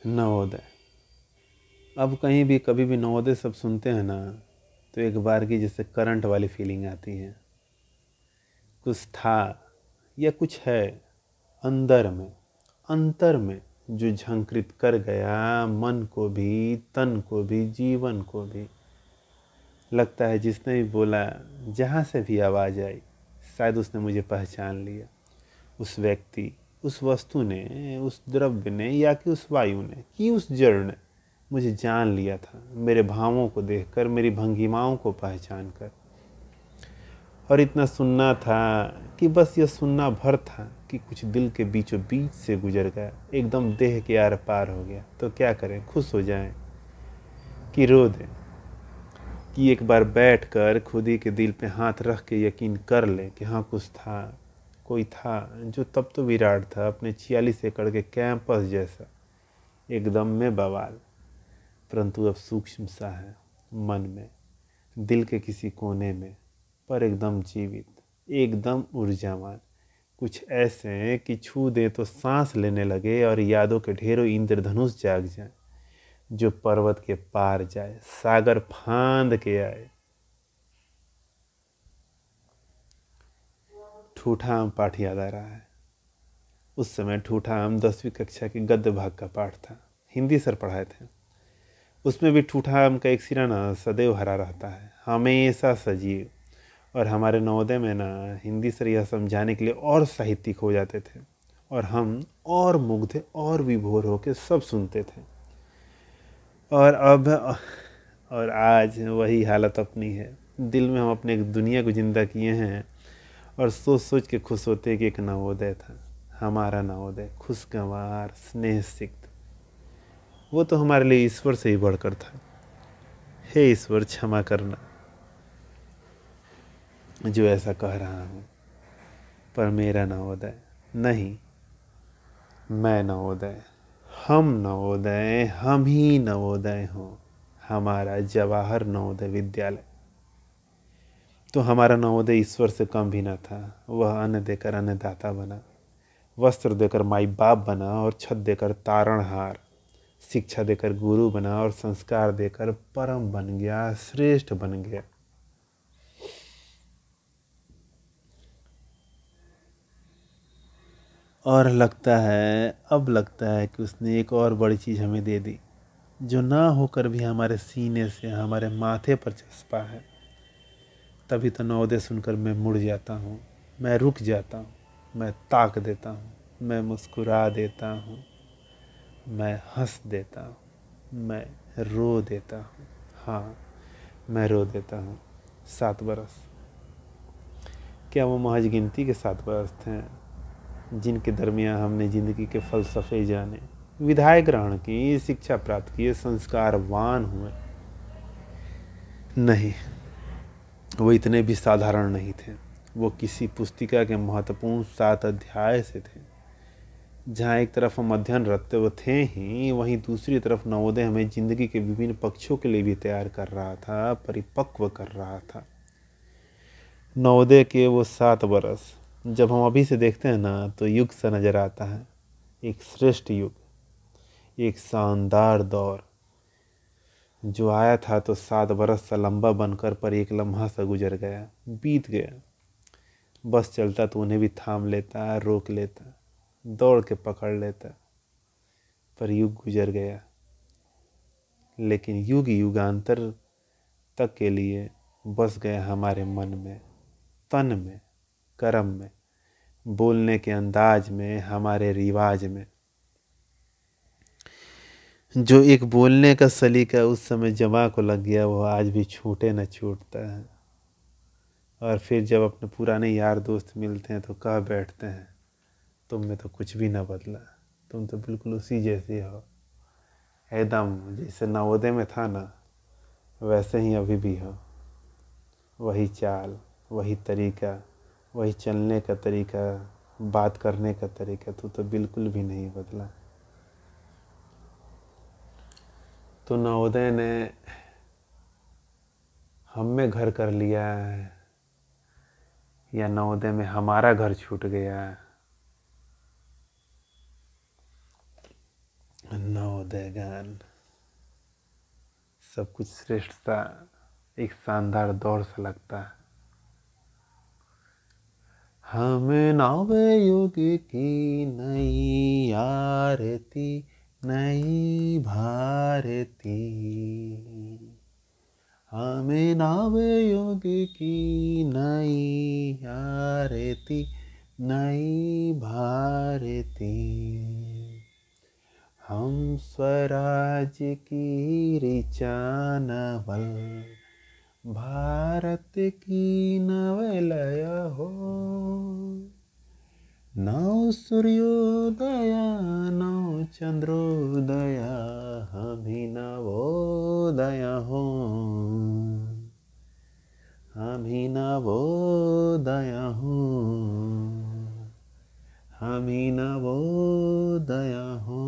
नवोदय। अब कहीं भी कभी भी नवोदय सब सुनते हैं ना, तो एक बार की जैसे करंट वाली फीलिंग आती है। कुछ था या कुछ है अंदर में, अंतर में, जो झंकृत कर गया मन को भी, तन को भी, जीवन को भी। लगता है जिसने भी बोला, जहाँ से भी आवाज़ आई, शायद उसने मुझे पहचान लिया। उस व्यक्ति, उस वस्तु ने, उस द्रव्य ने, या कि उस वायु ने, कि उस जड़ ने मुझे जान लिया था, मेरे भावों को देखकर, मेरी भंगिमाओं को पहचान कर। और इतना सुनना था कि बस यह सुनना भर था कि कुछ दिल के बीचों बीच से गुजर गया, एकदम देह के आर पार हो गया। तो क्या करें, खुश हो जाएं कि रो दें, कि एक बार बैठ कर खुद ही के दिल पे हाथ रख के यकीन कर ले कि हाँ कुछ था, कोई था जो तब तो विराट था, अपने 46 एकड़ के कैंपस जैसा, एकदम में बवाल, परंतु अब सूक्ष्म सा है, मन में, दिल के किसी कोने में, पर एकदम जीवित, एकदम ऊर्जावान। कुछ ऐसे कि छू दे तो सांस लेने लगे और यादों के ढेरों इंद्रधनुष जाग जाए, जो पर्वत के पार जाए, सागर फांद के आए। ठूठा आम पाठ याद आ रहा है। उस समय ठूठा आम 10वीं कक्षा के गद्य भाग का पाठ था, हिंदी सर पढ़ाए थे। उसमें भी ठूठा आम का एक सिरा ना सदैव हरा रहता है, हमेशा सजीव। और हमारे नवोदय में ना हिंदी सर यह समझाने के लिए और साहित्यिक हो जाते थे, और हम और मुग्ध और विभोर होकर सब सुनते थे। और अब और आज वही हालत अपनी है। दिल में हम अपने एक दुनिया को जिंदा किए हैं और सोच सोच के खुश होते कि एक नवोदय था, हमारा नवोदय, खुशगवार, स्नेह सिक्त। वो तो हमारे लिए ईश्वर से ही बढ़कर था। हे ईश्वर, क्षमा करना जो ऐसा कह रहा हूँ, पर मेरा नवोदय नहीं, मैं नवोदय, हम नवोदय, हम ही नवोदय हों, हमारा जवाहर नवोदय विद्यालय। तो हमारा नवोदय ईश्वर से कम भी न था। वह अन्न देकर अन्नदाता बना, वस्त्र देकर माई बाप बना और छत देकर तारणहार, शिक्षा देकर गुरु बना और संस्कार देकर परम बन गया, श्रेष्ठ बन गया। और अब लगता है कि उसने एक और बड़ी चीज़ हमें दे दी, जो ना होकर भी हमारे सीने से, हमारे माथे पर चस्पा है। तभी तो नवोदय सुनकर मैं मुड़ जाता हूँ, मैं रुक जाता हूँ, मैं ताक देता हूँ, मैं मुस्कुरा देता हूँ, मैं हंस देता हूँ, मैं रो देता हूँ। हाँ, मैं रो देता हूँ। 7 बरस, क्या वो महज गिनती के 7 बरस थे जिनके दरमियान हमने ज़िंदगी के फ़लसफ़े जाने, विधायक ग्रहण की, शिक्षा प्राप्त किए, संस्कारवान हुए? नहीं, वो इतने भी साधारण नहीं थे। वो किसी पुस्तिका के महत्वपूर्ण 7 अध्याय से थे। जहाँ एक तरफ हम अध्ययनरत तो वो थे ही, वहीं दूसरी तरफ नवोदय हमें जिंदगी के विभिन्न पक्षों के लिए भी तैयार कर रहा था, परिपक्व कर रहा था। नवोदय के वो 7 बरस जब हम अभी से देखते हैं ना, तो युग सा नजर आता है, एक श्रेष्ठ युग, एक शानदार दौर जो आया था तो 7 बरस सा लंबा बनकर पर एक लम्हा सा गुजर गया, बीत गया। बस चलता तो उन्हें भी थाम लेता, रोक लेता, दौड़ के पकड़ लेता, पर युग गुजर गया। लेकिन युग युगांतर तक के लिए बस गया हमारे मन में, तन में, कर्म में, बोलने के अंदाज में, हमारे रिवाज में। जो एक बोलने का सलीका उस समय जमा को लग गया, वो आज भी छूटे न छूटता है। और फिर जब अपने पुराने यार दोस्त मिलते हैं तो कह बैठते हैं, तुम में तो कुछ भी ना बदला, तुम तो बिल्कुल उसी जैसे हो, एकदम जैसे नवोदय में था ना, वैसे ही अभी भी हो। वही चाल, वही तरीका, वही चलने का तरीका, बात करने का तरीका, तू तो बिल्कुल भी नहीं बदला। तो नवोदय ने हम में घर कर लिया है, या नवोदय में हमारा घर छूट गया? नवोदय गान, सब कुछ श्रेष्ठ सा, एक शानदार दौर सा लगता है। हमें नवयुग की नई आरती, नई भारती, हमें नवयुग की नई आरती, नई भारती, हम स्वराज की ऋचा नवल, भारत की नवलय हो, नौ सूर्योदय नौ चंद्रोदय, हम ही नवोदय हो, हम ही नवोदय हो, हम ही नवोदय हो।